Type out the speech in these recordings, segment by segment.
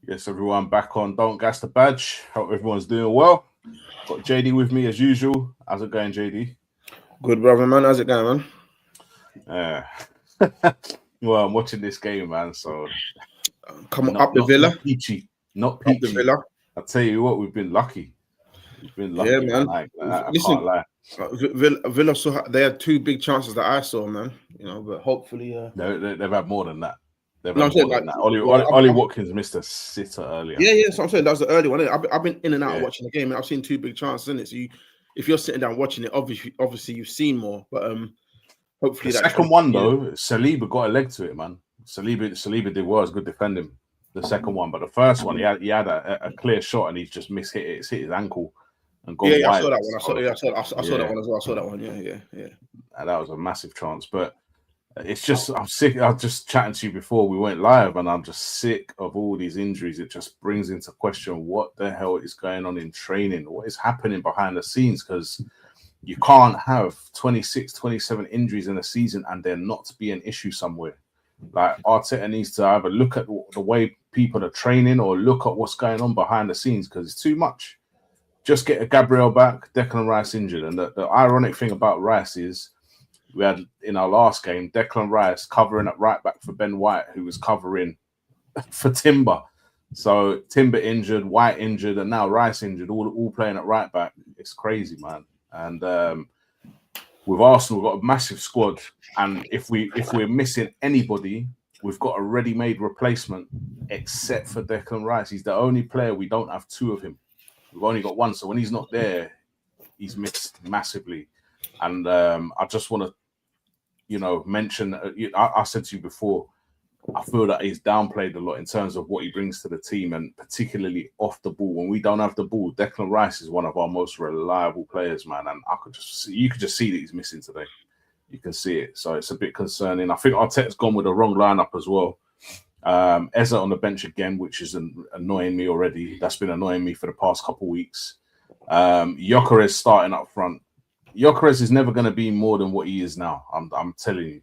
Yes, everyone back on Don't Gas the Badge. Hope everyone's doing well. Got JD with me as usual. How's it going, JD? Good, brother, man. How's it going, man? Well, I'm watching this game, man. So come up the Villa. Not peachy. Up the Villa. I'll tell you what, we've been lucky. Yeah, man. I Listen, can't lie. Villa saw they had two big chances that I saw, man. But hopefully, they've had more than that. Ollie Watkins missed a sitter earlier. Yeah. So I'm saying that was the early one. I've been in and out of watching the game, and I've seen two big chances in it. So if you're sitting down watching it, obviously you've seen more. But hopefully the second one though, Saliba got a leg to it, man. Saliba did well. It was good defending the second one, but the first one he had a clear shot and he's just hit his ankle and gone wide. I saw that one. I saw that one as well. I saw that one. Yeah. And that was a massive chance, but it's just I'm sick. I was just chatting to you before we went live, and I'm just sick of all these injuries. It just brings into question what the hell is going on in training, what is happening behind the scenes, because you can't have 26, 27 injuries in a season and there not be an issue somewhere. Like Arteta needs to either look at the way people are training or look at what's going on behind the scenes, because it's too much. Just get a Gabriel back, Declan Rice injured. And the ironic thing about Rice is we had in our last game, Declan Rice covering at right back for Ben White, who was covering for Timber. So Timber injured, White injured, and now Rice injured, all playing at right back. It's crazy, man. And with Arsenal, we've got a massive squad. And if we're missing anybody, we've got a ready-made replacement, except for Declan Rice. He's the only player we don't have two of him. We've only got one. So when he's not there, he's missed massively. And I just want to, mention, I said to you before, I feel that he's downplayed a lot in terms of what he brings to the team, and particularly off the ball. When we don't have the ball, Declan Rice is one of our most reliable players, man. And you could just see that he's missing today. You can see it. So it's a bit concerning. I think Arteta's gone with the wrong lineup as well. Eze on the bench again, which is annoying me already. That's been annoying me for the past couple of weeks. Gyökeres starting up front. Gyökeres is never going to be more than what he is now. I'm telling you.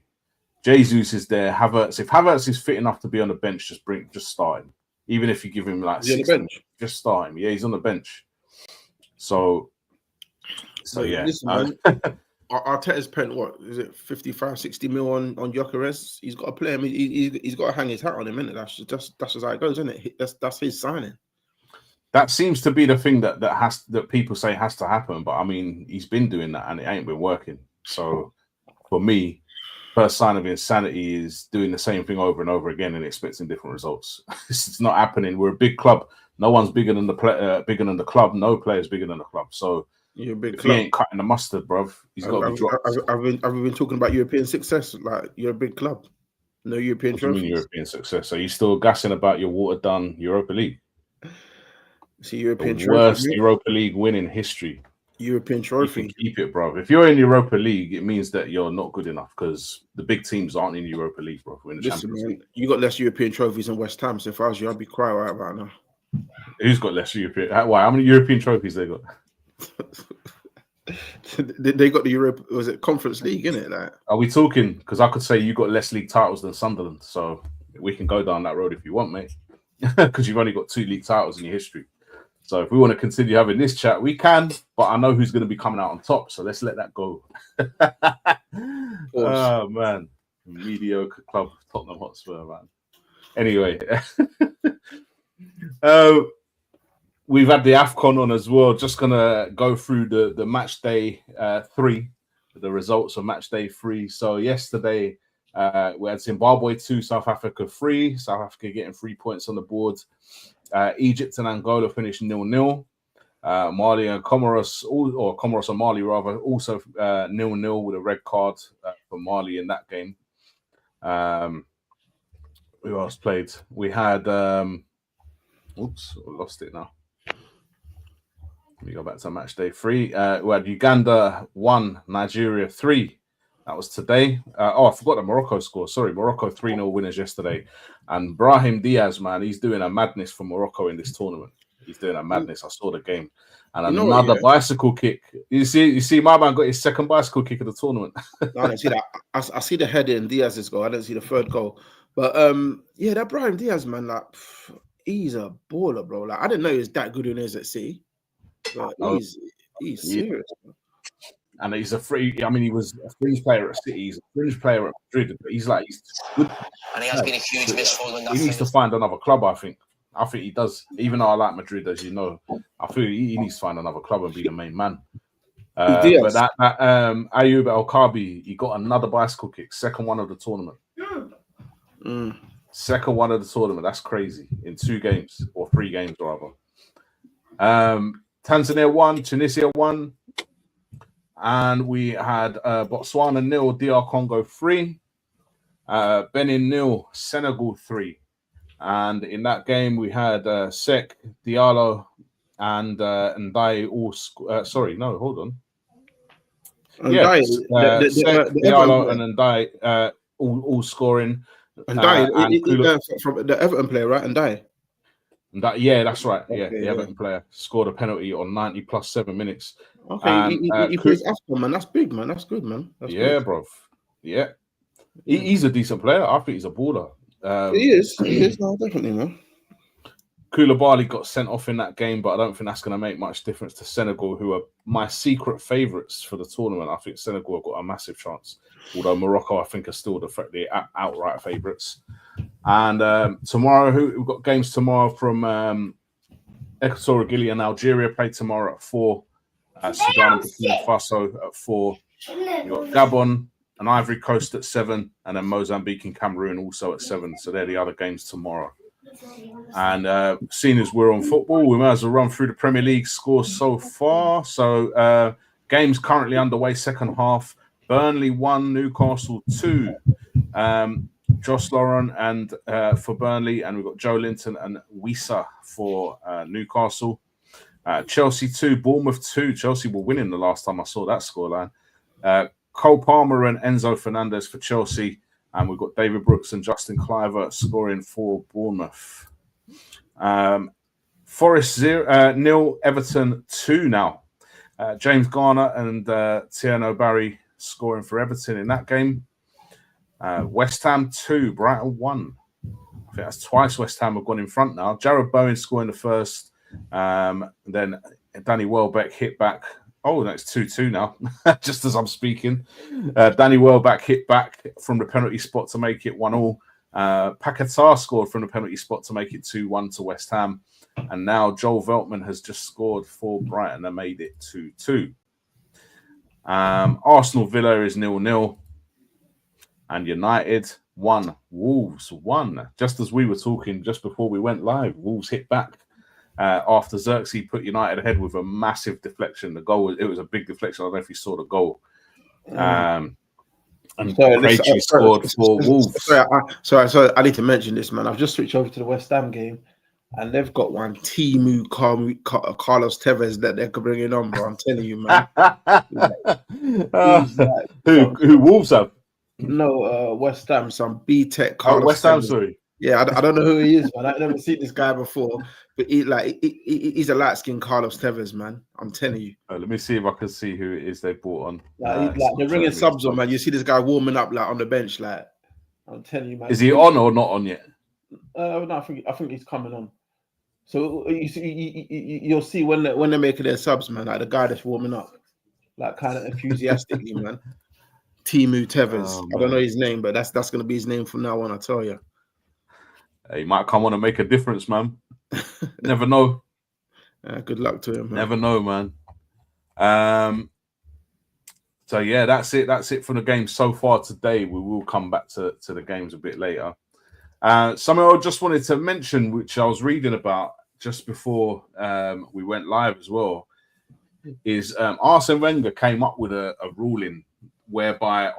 Jesus is there. Havertz. If Havertz is fit enough to be on the bench, just start him. Even if you give him like 60, just start him. Yeah, he's on the bench. So yeah. Listen, man, Arteta's spent what is it, 55, 60 mil on Gyökeres? He's got to play him. He's got to hang his hat on him, isn't it? That's just how it goes, isn't it? That's his signing. That seems to be the thing that people say has to happen, but I mean, he's been doing that and it ain't been working. So for me, first sign of insanity is doing the same thing over and over again and expecting different results. It's not happening. We're a big club. No one's bigger than the club. No player's bigger than the club. So you're a big if club. He ain't cutting the mustard, bruv. He's got to be dropped. I've been talking about European success. Like, you're a big club. No European trophies. European success. So you're still gassing about your watered down Europa League. See, European the worst Europa League win in history. European trophy. Keep it, bro. If you're in Europa League, it means that you're not good enough, because the big teams aren't in Europa League, bro. We're in the Champions League. You got less European trophies than West Ham. So if I was you, I'd be crying right about now. Who's got less European? Why? How many European trophies they got? They got the Europe. Was it Conference League? In it, like. Are we talking? Because I could say you got less league titles than Sunderland. So we can go down that road if you want, mate. Because you've only got 2 league titles in your history. So if we want to continue having this chat, we can, but I know who's going to be coming out on top, so let's let that go. Oh, man. Mediocre club, Tottenham Hotspur, man. Anyway. We've had the AFCON on as well. Just going to go through the match day 3, the results of match day 3. So yesterday, we had Zimbabwe 2, South Africa 3. South Africa getting 3 points on the board. Egypt and Angola finished 0-0. Mali and Comoros, or Comoros and Mali rather, also 0-0 with a red card for Mali in that game. Who else played? We had, oops, I lost it now. Let me go back to match day 3. We had Uganda 1, Nigeria 3. That was today. I forgot the Morocco score. Sorry, Morocco 3-0 winners yesterday. And Brahim Diaz, man, he's doing a madness for Morocco in this tournament. He's doing a madness. I saw the game. And another bicycle kick. You see, my man got his second bicycle kick of the tournament. No, I didn't see that. I see the header in Diaz's goal. I didn't see the third goal. But yeah, that Brahim Diaz, man, like, he's a baller, bro. Like I didn't know he was that good when he was at City, but he's serious, bro. And he's a free. I mean, he was a fringe player at City. He's a fringe player at Madrid. But he's good. And he has been a huge miss following that. He needs to find another club. I think he does. Even though I like Madrid, as you know, I feel he needs to find another club and be the main man. But that Ayoub El Kabi, he got another bicycle kick, second one of the tournament. Second one of the tournament. That's crazy. In 2 games or 3 games rather. Tanzania won, Tunisia won. And we had Botswana 0, DR Congo 3, Benin 0, Senegal 3. And in that game, we had Sek, Diallo, and Ndai all. Sorry, no, hold on. Ndai, Sek, Diallo, and Ndai all scoring. Ndai, from the Everton player, right? Ndai. Yeah, that's right. Okay, the Everton player scored a penalty on 90 plus 7 minutes. Okay, he plays AFCON, man. That's big, man. That's good, man. That's good. Bro. Yeah. He's a decent player. I think he's a baller. He is. No, definitely, man. Koulibaly got sent off in that game, but I don't think that's going to make much difference to Senegal, who are my secret favourites for the tournament. I think Senegal have got a massive chance, although Morocco, I think, are still the outright favourites. And tomorrow, we've got games tomorrow from Equatorial Guinea and Algeria play tomorrow at 4. Sudan and Burkina Faso at 4. You've got Gabon and Ivory Coast at 7, and then Mozambique and Cameroon also at 7. So they're the other games tomorrow. And seeing as we're on football, we might as well run through the Premier League scores so far. So games currently underway, second half. Burnley 1, Newcastle 2. Josh Lauren and for Burnley, and we've got Joe Linton and Wisa for Newcastle. Chelsea 2, Bournemouth 2. Chelsea were winning the last time I saw that scoreline. Cole Palmer and Enzo Fernandez for Chelsea. And we've got David Brooks and Justin Cliver scoring for Bournemouth. Forest 0, Everton 2 now. James Garner and Tiano Barry scoring for Everton in that game. West Ham 2, Brighton 1. I think that's twice West Ham have gone in front now. Jared Bowen scoring the first. Then Danny Welbeck hit back. Oh, that's 2-2 now, just as I'm speaking. Danny Welbeck hit back from the penalty spot to make it 1-1. Paquetá scored from the penalty spot to make it 2-1 to West Ham. And now Joel Veltman has just scored for Brighton and made it 2-2. Arsenal Villa is 0-0. And United 1, Wolves 1. Just as we were talking just before we went live, Wolves hit back. After Xerxes put United ahead with a massive deflection. The goal, it was a big deflection. I don't know if you saw the goal. And Krejci scored for Wolves. Sorry, I need to mention this, man. I've just switched over to the West Ham game, and they've got one Timu Carlos Tevez that they're bringing on, bro. I'm telling you, man. Who Wolves have? No, West Ham, some B-Tech Carlos West Ham, Tevez. sorry. Yeah, I don't know who he is, man. I've never seen this guy before, but he's a light-skinned Carlos Tevez, man. I'm telling you. Let me see if I can see who it is they brought on. They're bringing subs on, man. You see this guy warming up like on the bench, like I'm telling you, man. Is he on or not on yet? No, I think he's coming on. So you'll see when they're making their subs, man. Like the guy that's warming up, like kind of enthusiastically, man. Timu Tevez. I don't know his name, but that's gonna be his name from now on. I tell you. He might come on and make a difference, man. Never know. Good luck to him, man. Never know, man. So yeah, that's it. That's it for the game so far today. We will come back to the games a bit later. Something I just wanted to mention, which I was reading about just before we went live as well, is Arsene Wenger came up with a ruling whereby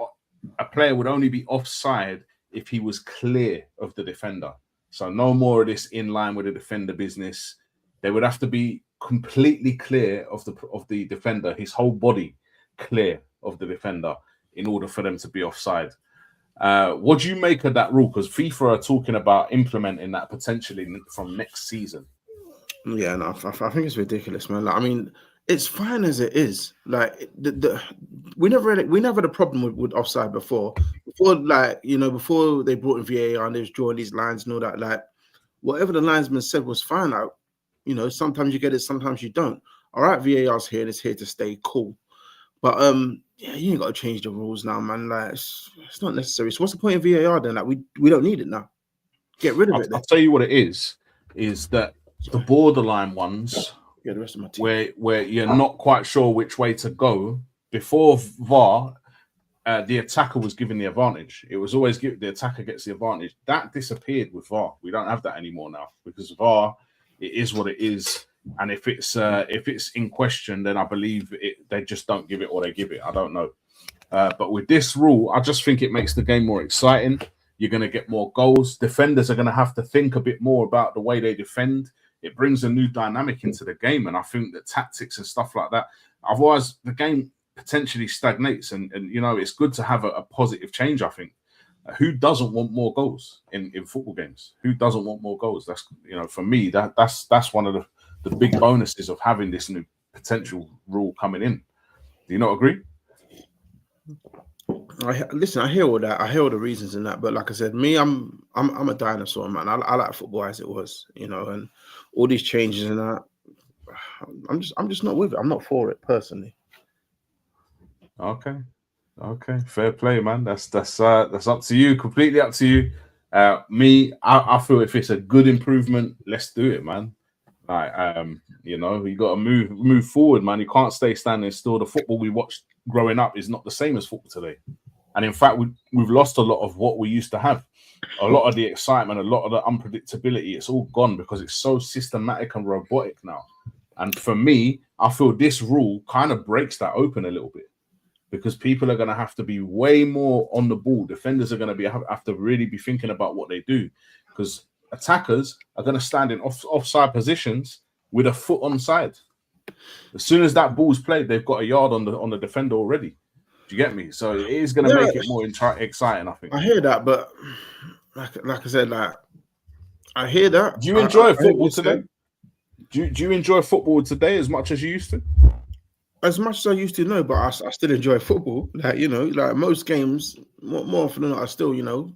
a player would only be offside if he was clear of the defender. So no more of this in line with the defender business. They would have to be completely clear of the defender, his whole body clear of the defender in order for them to be offside. What do you make of that rule? Because FIFA are talking about implementing that potentially from next season. Yeah, no, I think it's ridiculous, man. Like, I mean, it's fine as it is. Like we never had a problem with offside before. Before they brought in VAR and they was drawing these lines and all that. Like whatever the linesman said was fine. Sometimes you get it, sometimes you don't. All right, VAR's here and it's here to stay. Cool. But yeah, you ain't got to change the rules now, man. Like it's not necessary. So what's the point of VAR then? Like we don't need it now. Get rid of it. I'll tell you what it is that the borderline ones, the rest of my team, where you're not quite sure which way to go. Before VAR, the attacker was given the advantage. It was always the attacker gets the advantage. That disappeared with VAR. We don't have that anymore now because VAR, it is what it is. And if it's in question, then I believe they just don't give it or they give it. I don't know. But with this rule, I just think it makes the game more exciting. You're going to get more goals. Defenders are going to have to think a bit more about the way they defend. It brings a new dynamic into the game. And I think that tactics and stuff like that, otherwise the game potentially stagnates. And it's good to have a positive change, I think. Who doesn't want more goals in football games? Who doesn't want more goals? That's, for me, that's one of the big bonuses of having this new potential rule coming in. Do you not agree? Listen, I hear all that. I hear all the reasons in that. But like I said, me, I'm a dinosaur, man. I like football as it was, and all these changes and that. I'm just not with it. I'm not for it personally. Okay, fair play, man. That's up to you. Completely up to you. Me, I feel if it's a good improvement, let's do it, man. Like, you got to move forward, man. You can't stay standing still. The football we watched growing up is not the same as football today. And in fact, we've lost a lot of what we used to have. A lot of the excitement, a lot of the unpredictability, it's all gone because it's so systematic and robotic now. And for me, I feel this rule kind of breaks that open a little bit because people are going to have to be way more on the ball. Defenders are going to have to really be thinking about what they do because attackers are going to stand in offside positions with a foot on side. As soon as that ball's played, they've got a yard on the defender already. Do you get me? So it is going to make it more exciting, I think. I hear that, but like I said, I hear that. Do you enjoy football today? Do you enjoy football today as much as you used to? As much as I used to, no, but I still enjoy football. Like most games, more often than not, are still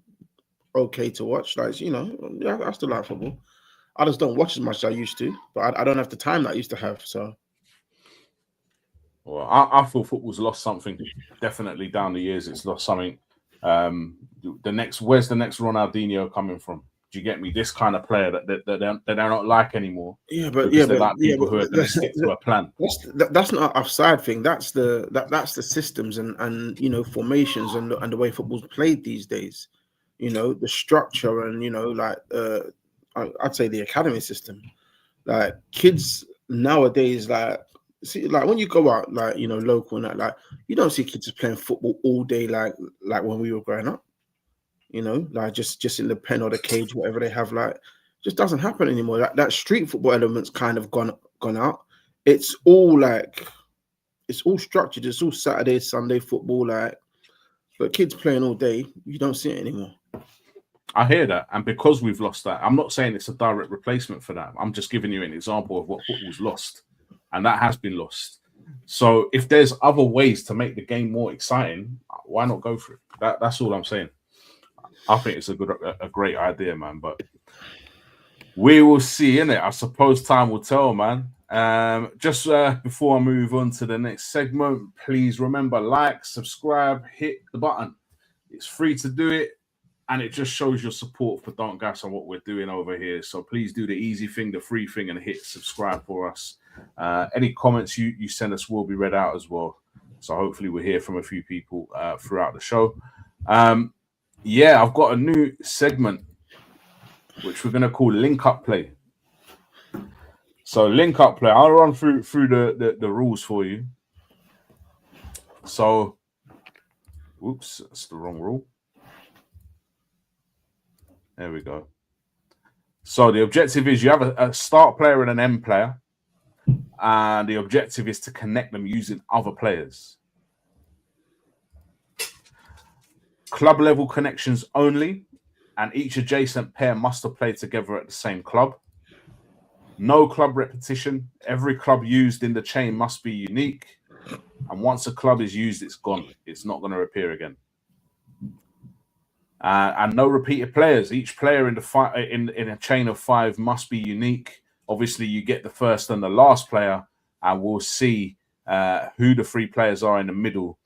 okay to watch. Like yeah, I still like football. I just don't watch as much as I used to, but I don't have the time that I used to have. So, well, I feel football's lost something. Definitely down the years, it's lost something. Where's the next Ronaldinho coming from? Do you get me? This kind of player that they're not like anymore. Yeah, but they're like people who are going to stick to a plan. That's not an offside thing. That's the systems and formations and the way football's played these days. The structure and I'd say the academy system. Like kids nowadays, when you go out, local and that, you don't see kids playing football all day like when we were growing up. Just in the pen or the cage, whatever they have, just doesn't happen anymore. That street football element's kind of gone out. It's all structured. It's all Saturday, Sunday football, but kids playing all day, you don't see it anymore. I hear that, and because we've lost that, I'm not saying it's a direct replacement for that. I'm just giving you an example of what football's lost, and that has been lost. So if there's other ways to make the game more exciting, why not go for it? That's all I'm saying. I think it's a great idea, man. But we will see, innit? I suppose time will tell, man. Just before I move on to the next segment, please remember, like, subscribe, hit the button. It's free to do it, and it just shows your support for Don't Gas and what we're doing over here. So please do the easy thing, the free thing, and hit subscribe for us. Any comments you send us will be read out as well. So hopefully we'll hear from a few people throughout the show. Yeah, I've got a new segment which we're going to call Link Up Play. So Link Up Play, I'll run through the rules for you. So, oops, that's the wrong rule. There we go. So the objective is you have a start player and an end player, and the objective is to connect them using other players. Club level connections only, and each adjacent pair must have played together at the same club. No club repetition. Every club used in the chain must be unique. And once a club is used, it's gone. It's not going to appear again. And no repeated players. Each player in a chain of 5 must be unique. Obviously, you get the first and the last player, and we'll see who the 3 players are in the middle.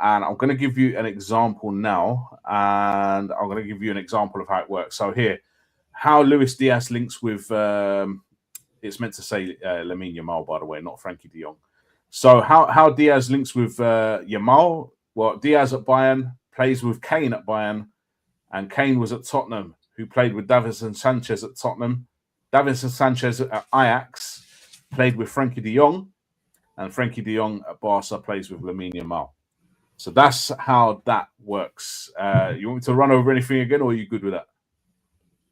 And I'm going to give you an example now, and I'm going to give you an example of how it works. So here, how Luis Diaz links with, it's meant to say Lamine Yamal, by the way, not Frankie de Jong. So how Diaz links with Yamal? Well, Diaz at Bayern plays with Kane at Bayern, and Kane was at Tottenham, who played with Davinson Sanchez at Tottenham. Davinson Sanchez at Ajax played with Frankie de Jong, and Frankie de Jong at Barca plays with Lamine Yamal. So that's how that works. You want me to run over anything again, or are you good with that?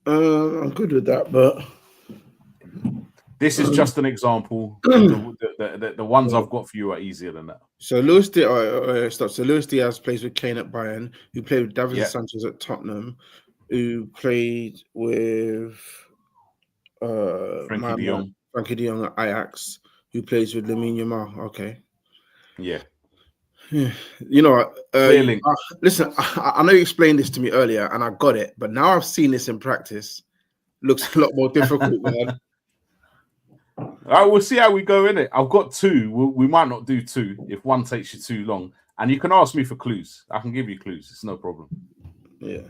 I'm good with that, but this is just an example. The ones I've got for you are easier than that. So Luis Diaz, So Luis Diaz plays with Kane at Bayern, who played with Davinson Sanchez at Tottenham, who played with Frankie de Jong at Ajax, who plays with Lamine Yamal. Okay. Yeah. You know what? Listen, I know you explained this to me earlier, and I got it, but now I've seen this in practice. Looks a lot more difficult, man. All right, we'll see how we go in it. I've got 2. We might not do 2 if one takes you too long. And you can ask me for clues. I can give you clues. It's no problem. Yeah.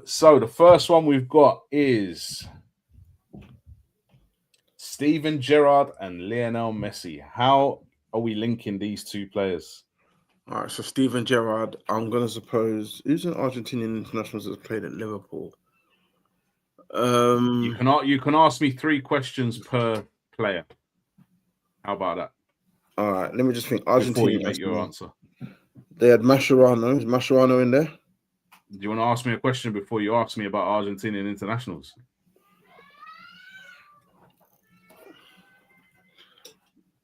So the first one we've got is Steven Gerrard and Lionel Messi. How are we linking these 2 players? All right, so Steven Gerrard, I'm going to suppose, who's an Argentinian international that's played at Liverpool? You can ask me 3 questions per player. How about that? All right, let me just think. Argentina. Before you make your answer. They had Mascherano. Is Mascherano in there? Do you want to ask me a question before you ask me about Argentinian internationals?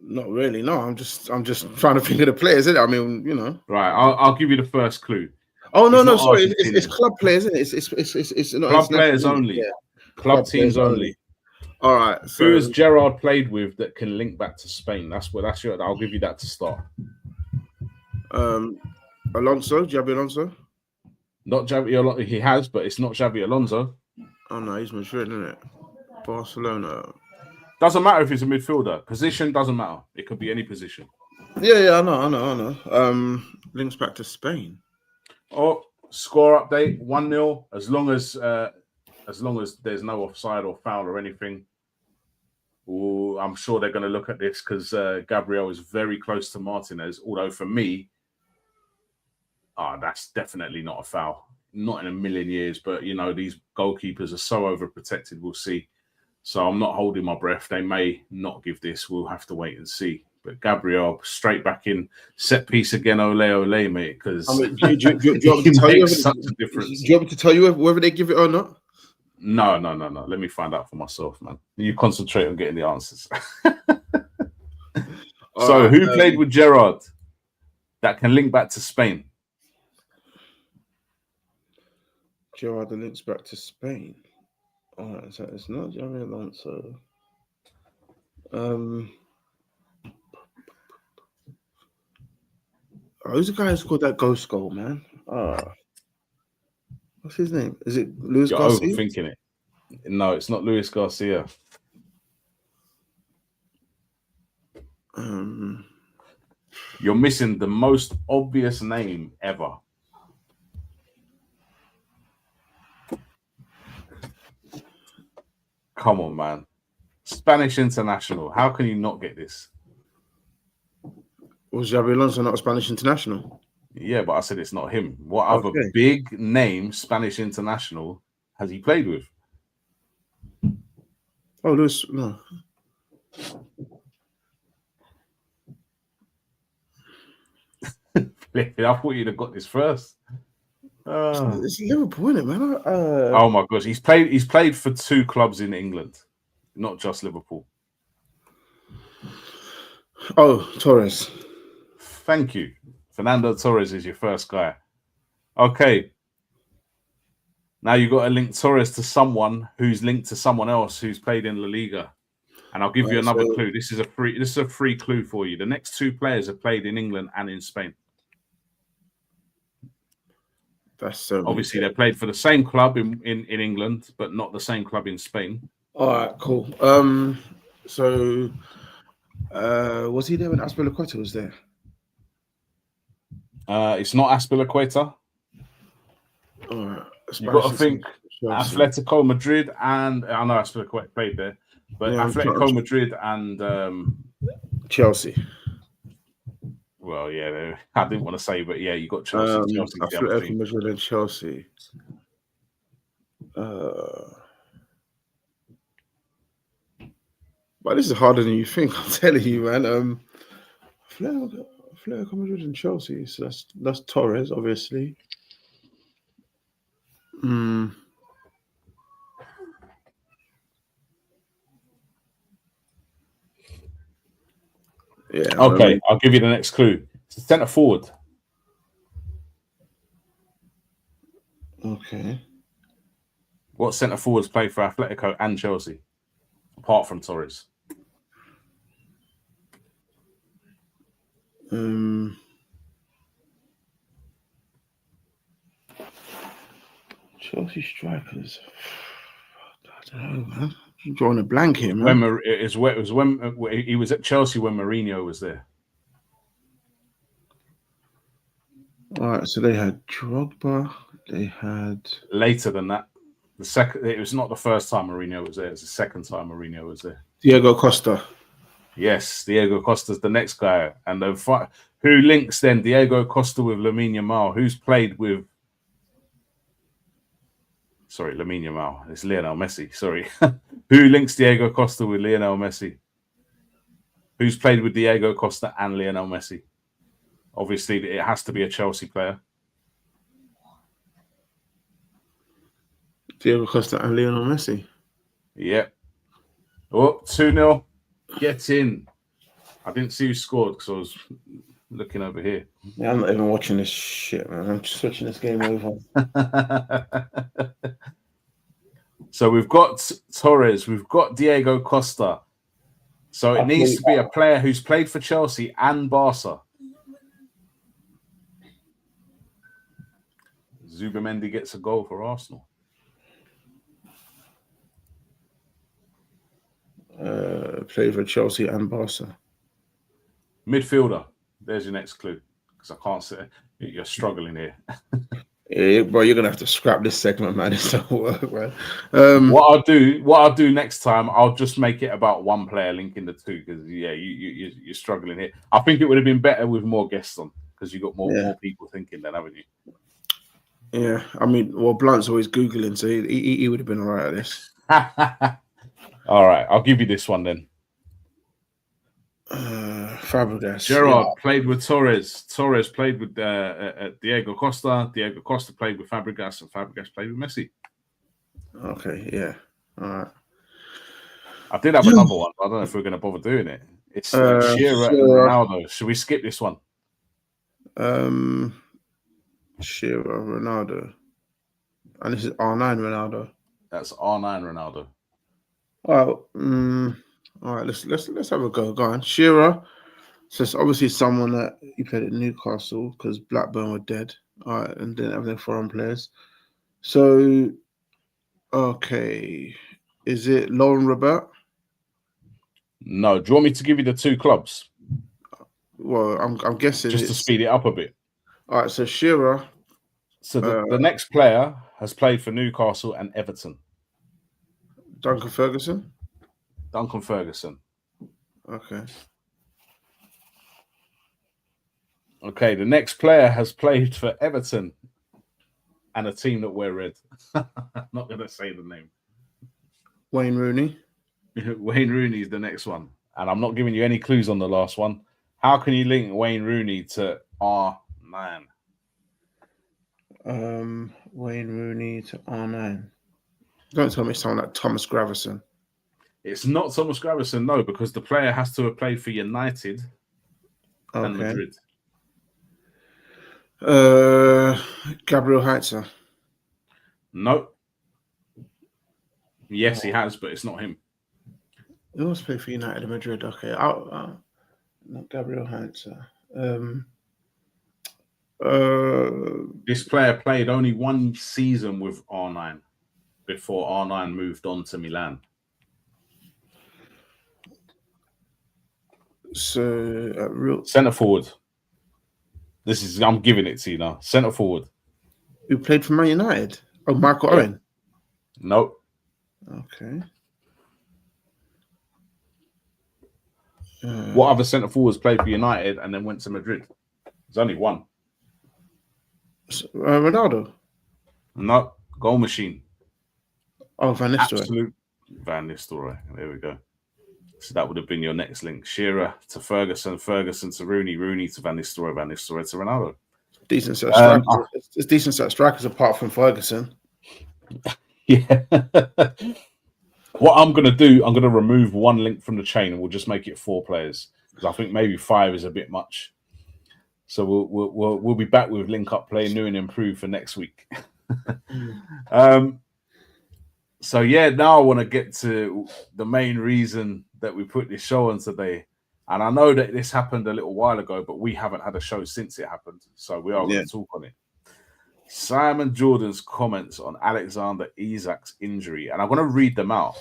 Not really. No, I'm just trying to think of the players, isn't it? I mean, you know. Right. I'll give you the first clue. Oh no, sorry. It's club players, isn't it? It's not club players only. Yeah. Club teams only. All right. So, who has Gerrard played with that can link back to Spain? I'll give you that to start. Alonso, Xabi Alonso. Not Xabi Alonso. He has, but it's not Xabi Alonso. Oh no, he's Madrid, isn't it? Barcelona. Doesn't matter if he's a midfielder. Position doesn't matter. It could be any position. Yeah, I know. Links back to Spain. Oh, score update 1-0. As long as there's no offside or foul or anything. Ooh, I'm sure they're going to look at this because Gabriel is very close to Martinez. Although for me, that's definitely not a foul. Not in a million years. But, you know, these goalkeepers are so overprotected. We'll see. So I'm not holding my breath. They may not give this. We'll have to wait and see. But Gabriel straight back in, set piece again. Ole, mate. Because do you want me to tell you such a difference. Do you want me to tell you whether they give it or not? No. Let me find out for myself, man. You concentrate on getting the answers. So, who played with Gerrard that can link back to Spain? Gerrard links back to Spain. All right, so it's not Xabi Alonso. Who's the guy who scored that ghost goal, man? What's his name? Is it Luis Garcia? You're overthinking it. No, it's not Luis Garcia. You're missing the most obvious name ever. Come on, man. Spanish international. How can you not get this? Was Xabi Alonso not a Spanish international? Yeah, but I said it's not him. What other big name Spanish international has he played with? Oh, Luis, no. I thought you'd have got this first. It's Liverpool, isn't it, man? Oh my gosh, he's played for 2 clubs in England, not just Liverpool. Oh, Torres. Thank you. Fernando Torres is your first guy. Okay. Now you've got to link Torres to someone who's linked to someone else who's played in La Liga. And I'll give you another clue. This is a free clue for you. The next 2 players have played in England and in Spain. That's so. Obviously, they played for the same club in England, but not the same club in Spain. All right, cool. So was he there when Azpilicueta was there? It's not Azpilicueta. All right. You've got to think Atletico Madrid, and I know Azpilicueta played there, but Yeah, Atletico Madrid and Chelsea. Well, yeah, I didn't want to say, but yeah, you got Chelsea. Chelsea's the other Atletico team. Madrid and Chelsea. But this is harder than you think. I'm telling you, man. Atletico Madrid and Chelsea. So that's Torres, obviously. Yeah. Okay, I'll give you the next clue. It's a centre forward. Okay. What centre forwards play for Atletico and Chelsea, apart from Torres? Chelsea strikers. I don't know, man. I'm drawing a blank here, man. It was when he was at Chelsea when Mourinho was there. All right, so they had Drogba. They had later than that. It was not the first time Mourinho was there. It's the second time Mourinho was there. Diego Costa. Yes, Diego Costa's the next guy, and who links then Diego Costa with Lamine Yamal? Who's played with? Sorry, Lamine Yamal. It's Lionel Messi. Sorry, who links Diego Costa with Lionel Messi? Who's played with Diego Costa and Lionel Messi? Obviously, it has to be a Chelsea player. Diego Costa and Lionel Messi. Yep. Oh, 2-0. Get in. I didn't see who scored because I was looking over here. Yeah, I'm not even watching this shit, man. I'm just switching this game over. So we've got Torres. We've got Diego Costa. So it needs to be a player who's played for Chelsea and Barca. Zubamendi gets a goal for Arsenal. Played for Chelsea and Barca. Midfielder. There's your next clue. Because I can't say you're struggling here. Yeah, bro, you're gonna have to scrap this segment, man. It's not work, man. What I'll do next time, I'll just make it about one player linking the two because you're struggling here. I think it would have been better with more guests on because you got more people thinking then, haven't you? Yeah, I mean, well, Blunt's always Googling, so he would have been all right at this. All right, I'll give you this one then. Fabregas. Gerrard played with Torres. Torres played with Diego Costa. Diego Costa played with Fabregas, and Fabregas played with Messi. Okay, yeah. All right. I did have another one. I don't know if we're going to bother doing it. It's Shearer and Ronaldo. Should we skip this one? Shearer, Ronaldo. And this is R9 Ronaldo. That's R9 Ronaldo. All right, let's have a go. Go on. Shearer. So it's obviously someone that he played at Newcastle because Blackburn were dead. All right, and didn't have any foreign players. So, okay. Is it Lauren Robert? No. Do you want me to give you the two clubs? Well, I'm guessing just to speed it up a bit. All right, so Shearer. So the next player has played for Newcastle and Everton. Duncan Ferguson. Duncan Ferguson. Okay. Okay, the next player has played for Everton and a team that wear red. I'm not going to say the name. Wayne Rooney. Wayne Rooney is the next one. And I'm not giving you any clues on the last one. How can you link Wayne Rooney to R9? Wayne Rooney to R9. Don't tell me someone like Thomas Gravison. It's not Thomas Gravison, no, because the player has to have played for United and Madrid. Gabriel Heitzer. No. Yes, he has, but it's not him. He always played for United and Madrid. Okay, not Gabriel Heitzer. This player played only one season with R9 before R9 moved on to Milan. So real Centre forward. I'm giving it to you now. Centre forward. who played for Man United? Oh, Michael Owen. Nope. Okay. What other centre forwards played for United and then went to Madrid? There's only one. Ronaldo. No, goal machine. Oh, Van Nistelrooy. Absolute Van Nistelrooy. There we go. So that would have been your next link. Shearer to Ferguson, Ferguson to Rooney, Rooney to Van Nistelrooy, Van Nistelrooy to Ronaldo. Decent set of strikers. It's decent set of strikers apart from Ferguson. Yeah. What I'm going to do, I'm going to remove one link from the chain and we'll just make it 4 players. Because I think maybe 5 is a bit much. So we'll be back with link up play, new and improved for next week. So yeah, now I want to get to the main reason that we put this show on today. And I know that this happened a little while ago, but we haven't had a show since it happened. So we are going to talk on it. Simon Jordan's comments on Alexander Isak's injury. And I'm going to read them out.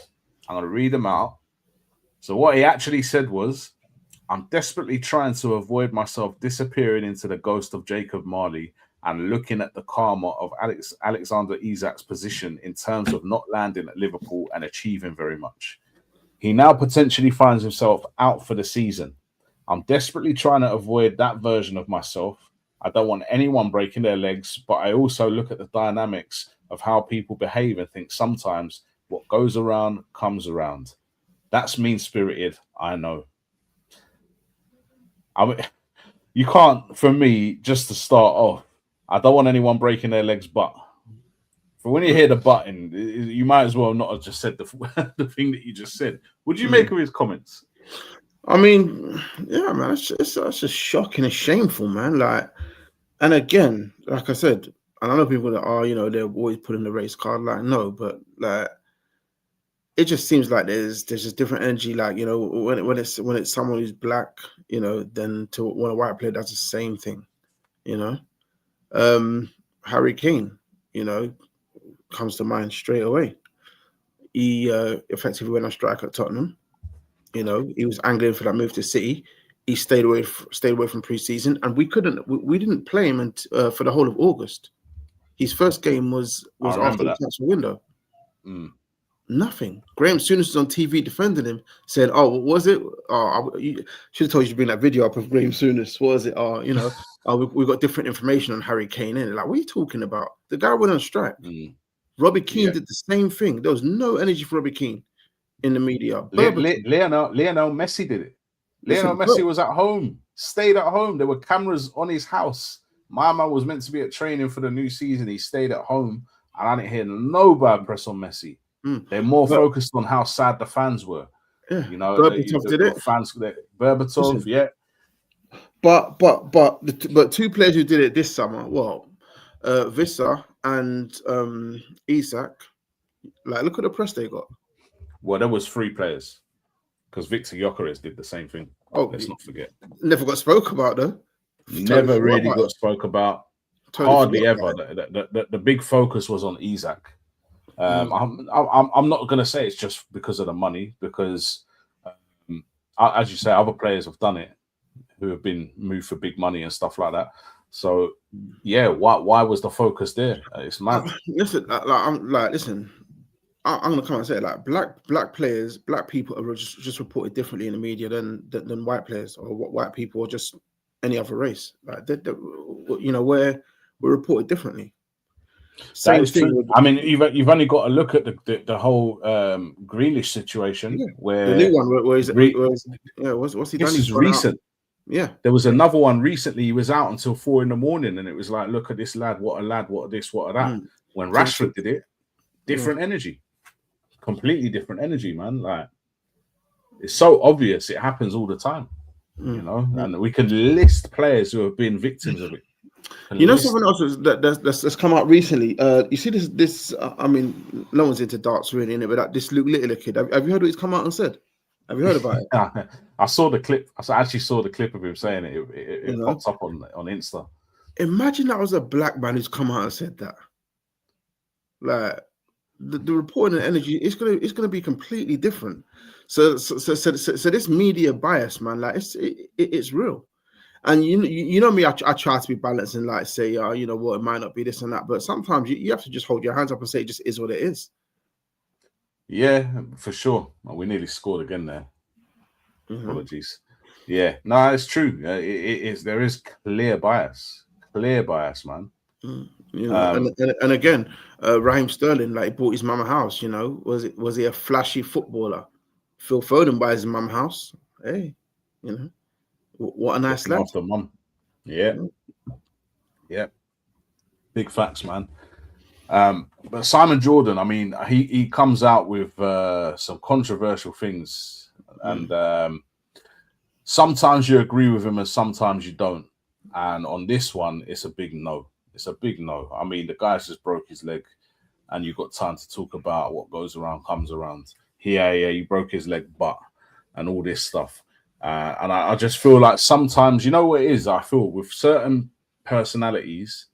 So what he actually said was, I'm desperately trying to avoid myself disappearing into the ghost of Jacob Marley and looking at the karma of Alexander Isak's position in terms of not landing at Liverpool and achieving very much. He now potentially finds himself out for the season. I'm desperately trying to avoid that version of myself. I don't want anyone breaking their legs, but I also look at the dynamics of how people behave and think sometimes what goes around comes around. That's mean-spirited, I know. You can't, for me, just to start off, I don't want anyone breaking their legs, but for when you hear the button, you might as well not have just said the thing that you just said. What do you make of his comments? I mean, yeah, man, it's just shocking and shameful, man. Like, and again, like I said, and I know people that are, they're always putting the race card. Like, no, but like, it just seems like there's just different energy. Like, when it's someone who's black, then to when a white player does the same thing, Harry Kane, comes to mind straight away. He effectively went on strike at Tottenham. He was angling for that move to City. He stayed away from pre-season, and we didn't play him for the whole of August. His first game was after the transfer window. Nothing. Graham Souness was on TV defending him. Said, "Oh, what was it? You should have told you to bring that video up of Graham Souness. What was it? We got different information on Harry Kane." And like, what are you talking about? The guy went on strike. Robbie Keane did the same thing. There was no energy for Robbie Keane in the media. Lionel Messi did it. Lionel Messi was at home, stayed at home. There were cameras on his house. My man was meant to be at training for the new season. He stayed at home, and I didn't hear no bad press on Messi. They're more focused on how sad the fans were. Yeah. Berbatov did it. Fans, Berbatov, yeah. But 2 players who did it this summer, Vissa and Isak. Like, look at the press they got. Well, there was 3 players because Victor Gyökeres did the same thing. Let's not forget. Never got spoke about though. Never really got spoke about. Hardly ever. The big focus was on Isak. I'm not going to say it's just because of the money, because as you say, other players have done it who have been moved for big money and stuff like that. So yeah, why was the focus there? It's mad. Listen, I'm going to come and say it, like black players, black people are just reported differently in the media than white players or white people or just any other race. Like we're reported differently. That is true. I mean, you've only got to look at the whole Grealish situation where the new one what's he done? This is recent. Yeah, there was another one recently. He was out until 4 a.m, and it was like, look at this lad, what a lad, what a this, what a that. When Rashford did it, different energy, completely different energy, man. Like, it's so obvious. It happens all the time, and we can list players who have been victims of it. Something else that's come out recently. You see this. I mean, no one's into darts really, innit? But this Luke Littler kid. Have you heard what he's come out and said? Have you heard about it? I saw the clip. I actually saw the clip of him saying it. It popped up on Insta. Imagine that was a black man who's come out and said that. Like the reporting and energy, it's gonna be completely different. So this media bias, man, like it's real. And you know me, I try to be balanced and like say, you know what, it might not be this and that, but sometimes you have to just hold your hands up and say it just is what it is. Yeah, for sure. Well, we nearly scored again there. Mm-hmm. Apologies. Yeah, no, it's true. It is. There is clear bias, man. You know, and again, Raheem Sterling, like, he bought his mama house. You know, was he a flashy footballer? Phil Foden buys his mama house. Hey, you know, what a nice lad. After mum. Yeah. Yeah. Big facts, man. But Simon Jordan, I mean, he comes out with some controversial things, and sometimes you agree with him and sometimes you don't. And on this one, it's a big no. It's a big no. I mean, the guy's just broke his leg, and you've got time to talk about what goes around comes around. Yeah, he broke his leg, and all this stuff. And I just feel like sometimes, you know what it is? I feel with certain personalities,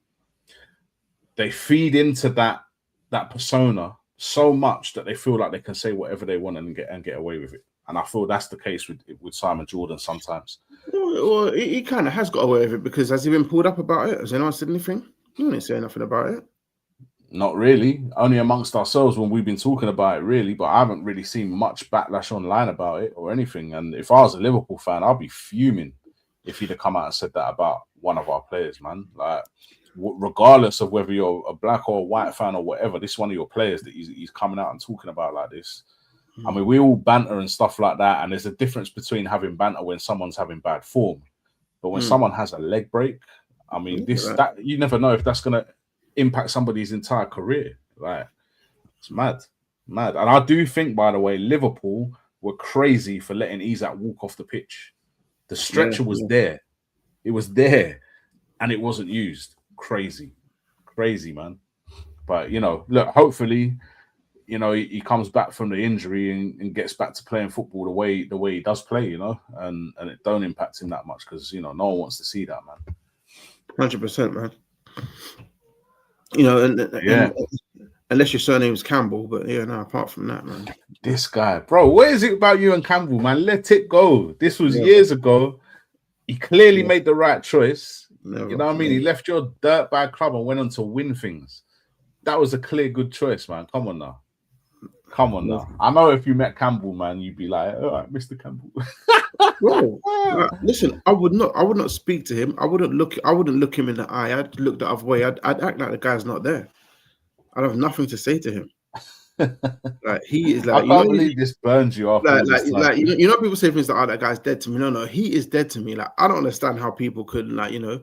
they feed into that persona so much that they feel like they can say whatever they want and get away with it. And I feel that's the case with Simon Jordan sometimes. Well, he kind of has got away with it, because has he been pulled up about it? Has anyone said anything? He didn't say nothing about it. Not really. Only amongst ourselves when we've been talking about it, really. But I haven't really seen much backlash online about it or anything. And if I was a Liverpool fan, I'd be fuming if he'd have come out and said that about one of our players, man. Like, regardless of whether you're a black or a white fan or whatever, this is one of your players that he's coming out and talking about like this. I mean, we all banter and stuff like that, and there's a difference between having banter when someone's having bad form, but when someone has a leg break, I mean, that you never know if that's gonna impact somebody's entire career. Like, it's mad. And I do think, by the way, Liverpool were crazy for letting Isak walk off the pitch. The stretcher was there. It was there, and it wasn't used. Crazy, man. But, you know, look, hopefully, you know, he comes back from the injury and gets back to playing football the way he does play, you know, and it don't impact him that much, because, you know, no one wants to see that, man. 100%, man. You know, and unless your surname is Campbell, but yeah, no, apart from that, man. This guy, bro, what is it about you and Campbell, man? Let it go. This was years ago. He clearly made the right choice. You know what I mean? He left your dirtbag club and went on to win things. That was a clear good choice, man. Come on now. I know if you met Campbell, man, you'd be like, all right, Mr. Campbell. Bro, listen, I would not speak to him. I wouldn't look him in the eye. I'd look the other way. I'd act like the guy's not there. I'd have nothing to say to him. Like, he is like, I can't believe this burns you off. Like you know, people say things like, "Oh, that guy's dead to me." No, he is dead to me. Like, I don't understand how people could, like, you know,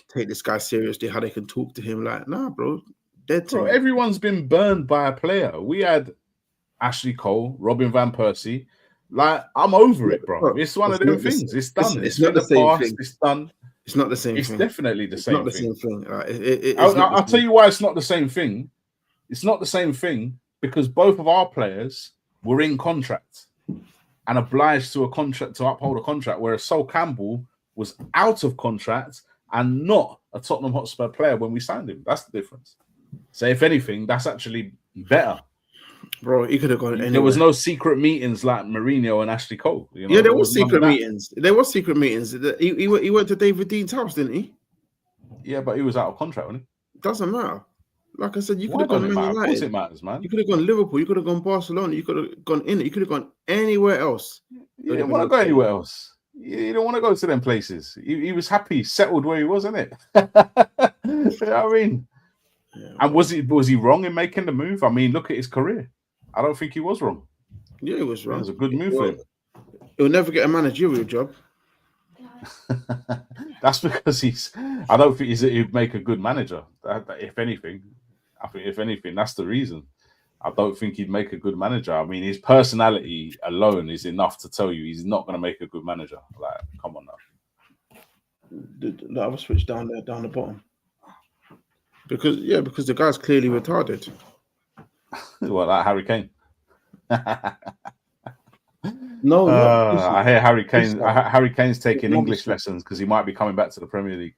take this guy seriously. How they can talk to him like, nah, bro, dead to me. Everyone's been burned by a player. We had Ashley Cole, Robin van Persie. Like, I'm over it, bro. It's one of them things. It's done. It's not the same thing. It's done. It's not the same thing. It's definitely the same thing. It's not the same thing. I'll tell you why it's not the same thing. It's not the same thing because both of our players were in contract and obliged to uphold a contract, whereas Sol Campbell was out of contract and not a Tottenham Hotspur player when we signed him. That's the difference. So if anything, that's actually better. Bro, he could have gone anywhere. There was no secret meetings like Mourinho and Ashley Cole. You know? Yeah, there was secret meetings. There was secret meetings. He went to David Dean's house, didn't he? Yeah, but he was out of contract, wasn't he? Doesn't matter. Like I said, you could have gone Man United. Of course it matters, man. You could have gone Liverpool. You could have gone Barcelona. You could have gone in. You could have gone anywhere else. You didn't want to go anywhere else. You don't want to go to them places. He was happy, settled where he was, isn't it? You know what I mean? Yeah, and was he wrong in making the move? I mean, look at his career. I don't think he was wrong. Yeah, he was wrong. It was a good move for him. He'll never get a managerial job. That's because I don't think he'd make a good manager. If anything, that's the reason. I don't think he'd make a good manager. I mean, his personality alone is enough to tell you he's not going to make a good manager. Like, come on now. The other switch down the bottom. Because the guy's clearly retarded. Well, like Harry Kane. No, I hear Harry Kane's taking English lessons because he might be coming back to the Premier League.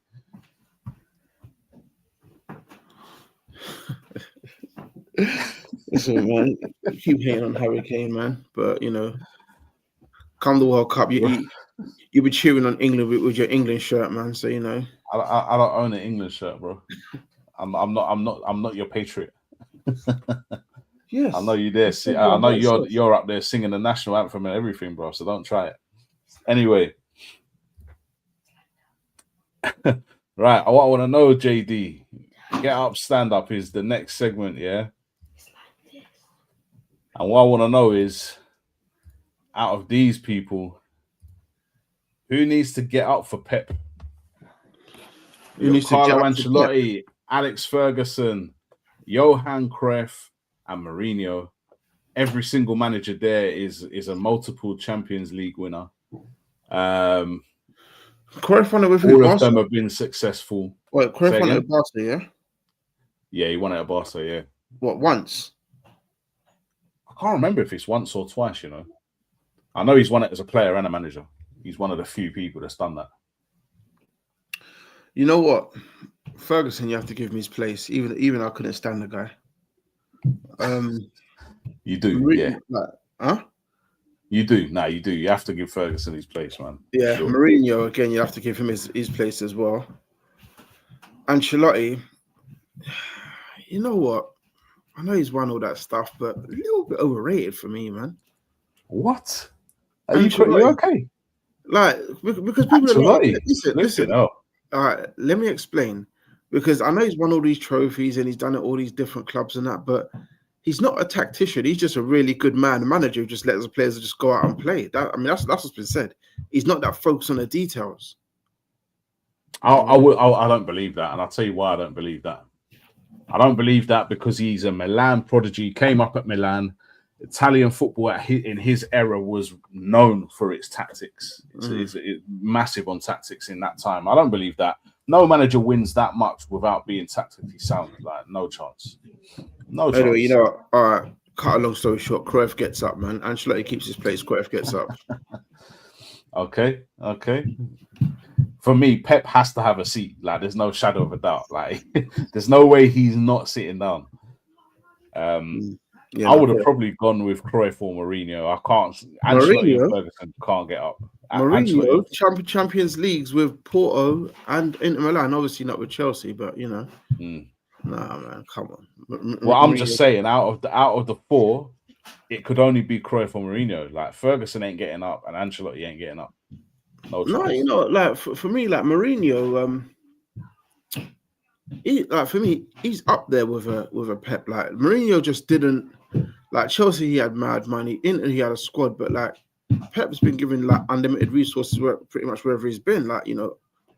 Listen, man, you keep hating on Harry Kane, man, but come the World Cup, you'll be cheering on England with your England shirt, man. So I don't own an England shirt, bro. I'm not your patriot. Yes, I know you there. I know you're up there singing the national anthem and everything, bro. So don't try it. Anyway, right. What I want to know, JD, get up, stand up is the next segment, yeah. And what I want to know is, out of these people, who needs to get up for Pep? Who needs Carlo to get up for Ancelotti, Alex Ferguson, Johan Cruyff, and Mourinho. Every single manager there is a multiple Champions League winner. Cruyff won it with all of them have been successful. Wait, Cruyff won it at Barca, yeah? Yeah, he won it at Barca, yeah. What, once? I can't remember if it's once or twice, I know he's won it as a player and a manager. He's one of the few people that's done that. You know what? Ferguson, you have to give me his place. Even I couldn't stand the guy. You do, Mourinho, yeah. You do. No, you do. You have to give Ferguson his place, man. Yeah, sure. Mourinho, again, you have to give him his place as well. Ancelotti, you know what? I know he's won all that stuff, but a little bit overrated for me, man. What? Are you okay? Like, because people are like, listen. Oh. All right, let me explain. Because I know he's won all these trophies and he's done it at all these different clubs and that, but he's not a tactician. He's just a really good manager who just lets the players just go out and play. That's what's been said. He's not that focused on the details. I don't believe that, and I'll tell you why I don't believe that. I don't believe that because he's a Milan prodigy, came up at Milan. Italian football in his era was known for its tactics. It's massive on tactics in that time. I don't believe that. No manager wins that much without being tactically sound. Like, no chance. No chance. Anyway, all right, cut a long story short, Cruyff gets up, man. Ancelotti keeps his place, Cruyff gets up. Okay. For me, Pep has to have a seat. Like, there's no shadow of a doubt. Like, there's no way he's not sitting down. I would have probably gone with Cruyff or Mourinho. I can't. Ancelotti and Ferguson can't get up. Mourinho, Champions Leagues with Porto and Inter Milan. Obviously not with Chelsea, but Nah, man, come on. Well, I'm just saying, out of the four, it could only be Cruyff or Mourinho. Like, Ferguson ain't getting up, and Ancelotti ain't getting up. No, like for me, like Mourinho, for me, he's up there with a Pep. Like, Mourinho just didn't. Like, Chelsea, he had mad money. Inter, he had a squad, but like Pep's been given like unlimited resources pretty much wherever he's been. Like,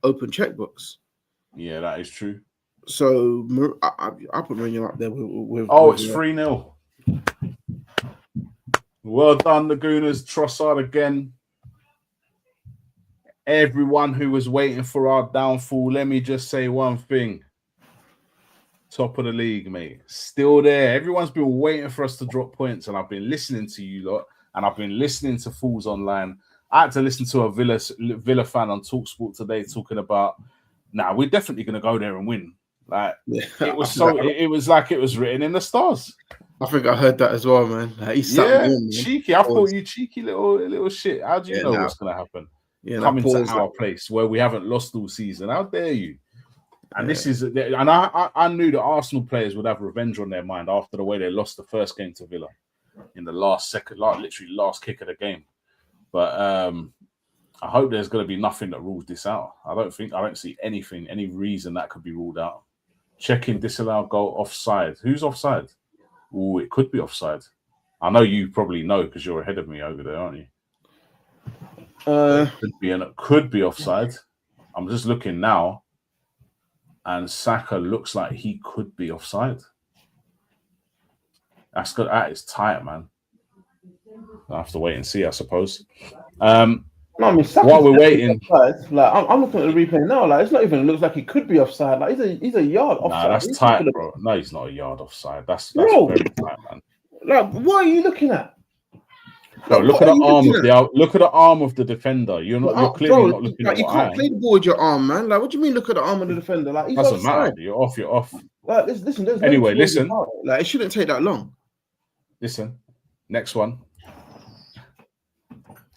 open checkbooks. Yeah, that is true. So I put Mourinho up there with it's 3-0. Well done, Lagunas. Trossard again. Everyone who was waiting for our downfall, let me just say one thing. Top of the league, mate. Still there. Everyone's been waiting for us to drop points, and I've been listening to you lot, and I've been listening to Fools Online. I had to listen to a Villa fan on TalkSport today talking about, we're definitely going to go there and win. Like, it was it was like it was written in the stars. I think I heard that as well, man. Cheeky. I thought you cheeky little shit. How do you know what's going to happen? Coming to our place where we haven't lost all season. How dare you? And this is, and I knew the Arsenal players would have revenge on their mind after the way they lost the first game to Villa in the last kick of the game. But I hope there's going to be nothing that rules this out. I don't see any reason that could be ruled out. Checking disallowed goal offside. Who's offside? Oh, it could be offside. I know you probably know because you're ahead of me over there, aren't you? It could be offside. I'm just looking now. And Saka looks like he could be offside. That's good. That is tight, man. I'll have to wait and see, I suppose. While we're waiting, like I'm looking at the replay now. Like, it's not even looks like he could be offside. Like, he's a yard offside. Nah, that's tight, bro. No, he's not a yard offside. That's very tight, man. Like, what are you looking at? No, look at the arm of the defender. You're clearly not looking at. You can't play the ball with your arm, man. Like, what do you mean? Look at the arm of the defender. Like, he's doesn't matter. You're off. Like, listen. Anyway, listen. Like, it shouldn't take that long. listen. Next one.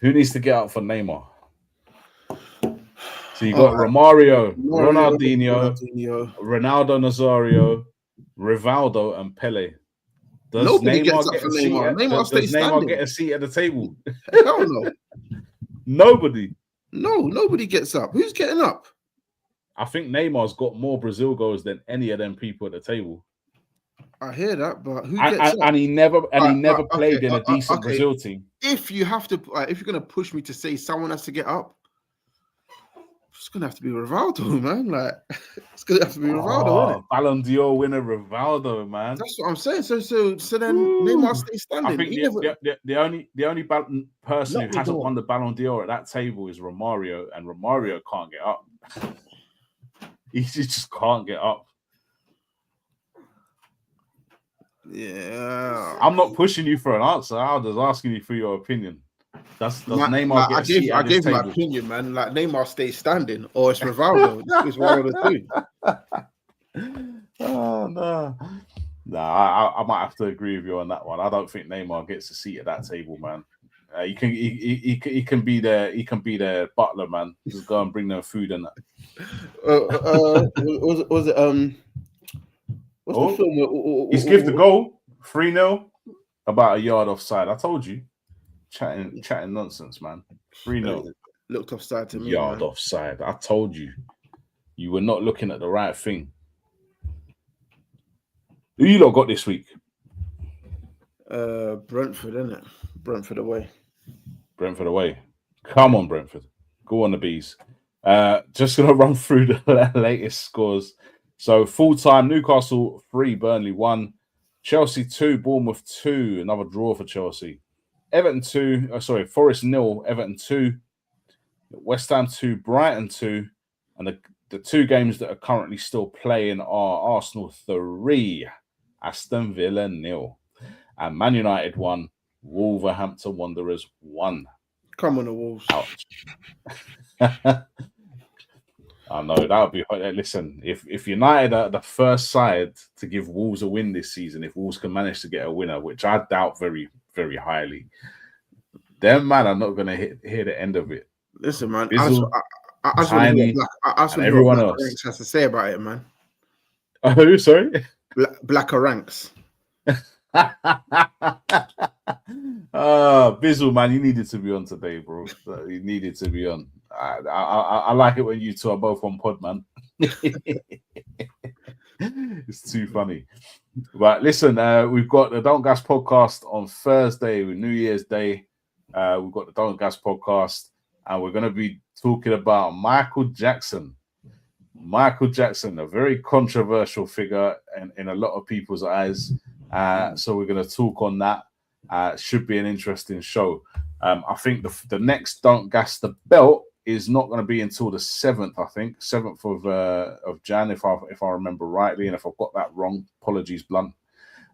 Who needs to get up for Neymar? So you got Romario, Ronaldinho, Ronaldo Nazario, Rivaldo, and Pele. Does Nobody Neymar gets up get for a seat? Neymar. Neymar Does stays Neymar standing. get a seat at the table? Hell no. Nobody. No, nobody gets up. Who's getting up? I think Neymar's got more Brazil goals than any of them people at the table. I hear that, but who gets up? And he never played in a decent okay. Brazil team. If you have to, if you're gonna push me to say someone has to get up, it's gonna have to be Rivaldo, man. Like it's gonna have to be Rivaldo, isn't it? Ballon d'Or winner Rivaldo, man. That's what I'm saying. So then Neymar stays standing. I think the only person who hasn't won the Ballon d'Or at that table is Romario, and Romario can't get up. He just can't get up. Yeah, I'm not pushing you for an answer. I'm just asking you for your opinion. Does Neymar get a seat at this table? I gave my opinion, man. Like Neymar stays standing, or it's Rivaldo. It's one of the two. Oh no. I might have to agree with you on that one. I don't think Neymar gets a seat at that table, man. He can be there. He can be their butler, man. Just go and bring them food and that. Was it What's the film? He's give the goal 3-0, about a yard offside. I told you, chatting nonsense, man. 3-0. Looked offside to me. Yard man. Offside. I told you, you were not looking at the right thing. Who you lot got this week? Brentford, isn't it? Brentford away. Brentford away. Come on, Brentford. Go on the bees. Just gonna run through the latest scores. So full-time, Newcastle 3, Burnley 1, Chelsea 2, Bournemouth 2, another draw for Chelsea. Everton 2, Forest 0, Everton 2, West Ham 2, Brighton 2, and the two games that are currently still playing are Arsenal 3, Aston Villa 0, and Man United 1, Wolverhampton Wanderers 1. Come on, the Wolves. Ouch. I know that would be. Listen, if United are the first side to give Wolves a win this season, if Wolves can manage to get a winner, which I doubt very, very highly, them man are not going to hear the end of it. Listen, man, Bizzle, I just want to hear everyone what else Ranks has to say about it, man. Who? Sorry, Blacker Ranks. Bizzle, man, you needed to be on today, bro. You needed to be on. I like it when you two are both on pod, man. It's too funny. But listen, we've got the Don't Gas podcast on Thursday with New Year's Day. We've got the Don't Gas podcast, and we're going to be talking about Michael Jackson. Michael Jackson, a very controversial figure in a lot of people's eyes. So we're going to talk on that. Should be an interesting show. I think the next Don't Gas the Belt is not going to be until the 7th, I think. 7th of Jan, if I remember rightly. And if I've got that wrong, apologies, blunt.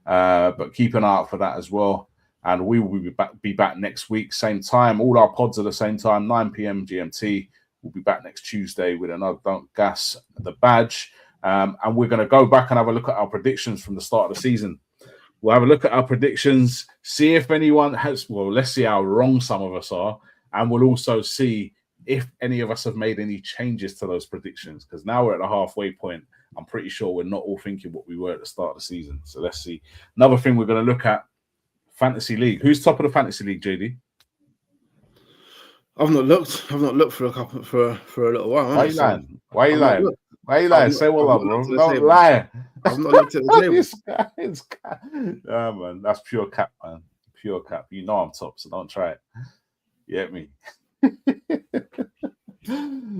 But keep an eye out for that as well. And we will be back next week, same time. All our pods are the same time, 9 p.m. GMT. We'll be back next Tuesday with another Don't Gas the Badge. And we're going to go back and have a look at our predictions from the start of the season. We'll have a look at our predictions, see if anyone has, let's see how wrong some of us are. And we'll also see if any of us have made any changes to those predictions. Because now we're at the halfway point. I'm pretty sure we're not all thinking what we were at the start of the season. So let's see. Another thing we're going to look at, Fantasy League. Who's top of the Fantasy League, JD? I've not looked for a little while. Why are you lying? Why are you lying? Why are you lying? Say what up, bro. Don't lie. I've not looked at the table. Oh, man, that's pure cap, man. Pure cap. You know I'm top, so don't try it. You get me?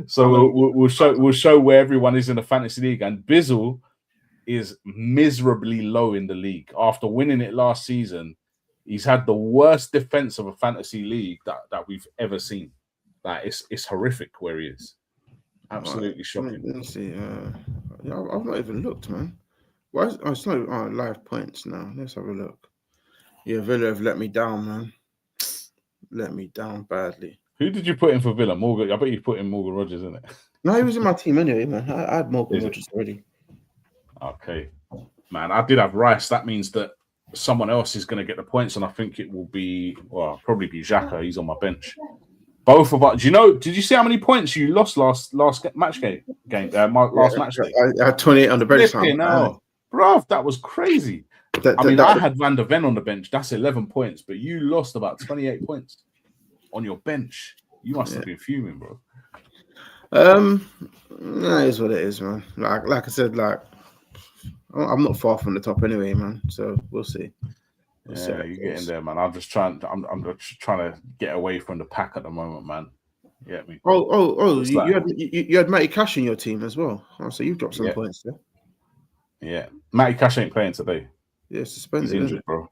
So we'll show where everyone is in the Fantasy League, and Bizzle is miserably low in the league after winning it last season. He's had the worst defense of a fantasy league that we've ever seen. Like it's horrific where he is. Absolutely shocking. Let's see. I've not even looked, man. Why? It's not live points now. Let's have a look. Yeah, Villa have let me down, man. Let me down badly. Who did you put in for Villa? Morgan. I bet you put in Morgan Rogers, isn't it? No, he was in my team anyway, man. I had Morgan Rogers already. Okay, man. I did have Rice. That means that someone else is going to get the points, and I think it will be probably be Xhaka. He's on my bench. Both of us. Do you know? Did you see how many points you lost last match game? Last match day. I had 28 on the bench. No, bruv, that was crazy. I had Van der Ven on the bench. That's 11 points, but you lost about 28 points on your bench. You must have been fuming, bro. That is what it is, man. Like I said, I'm not far from the top anyway, man. So we'll see. You're getting there, man. I'm just trying to get away from the pack at the moment, man. You get me? You had Matty Cash in your team as well. Oh, so you've dropped some points there. Yeah, Matty Cash ain't playing today. Yeah, suspended. He's injured, bro,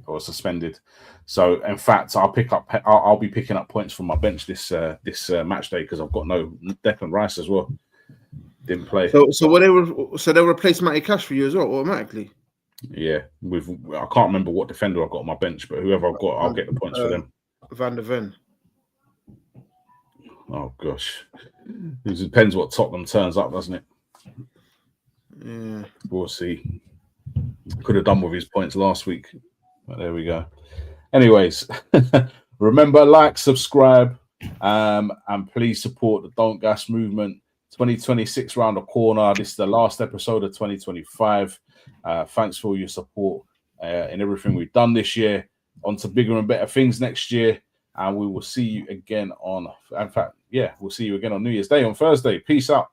or suspended. So, in fact, I'll be picking up points from my bench this match day because I've got no Declan Rice as well. Didn't play. So they'll replace Matty Cash for you as well automatically. Yeah, I can't remember what defender I've got on my bench, but whoever I've got, I'll get the points for them. Van der Ven. Oh gosh, it depends what Tottenham turns up, doesn't it? Yeah, we'll see. Could have done with his points last week, but there we go. Anyways, remember, like, subscribe, and please support the Don't Gas movement. 2026 round the corner. This is the last episode of 2025. Thanks for all your support in everything we've done this year. On to bigger and better things next year. And we will see you again we'll see you again on New Year's Day on Thursday. Peace out.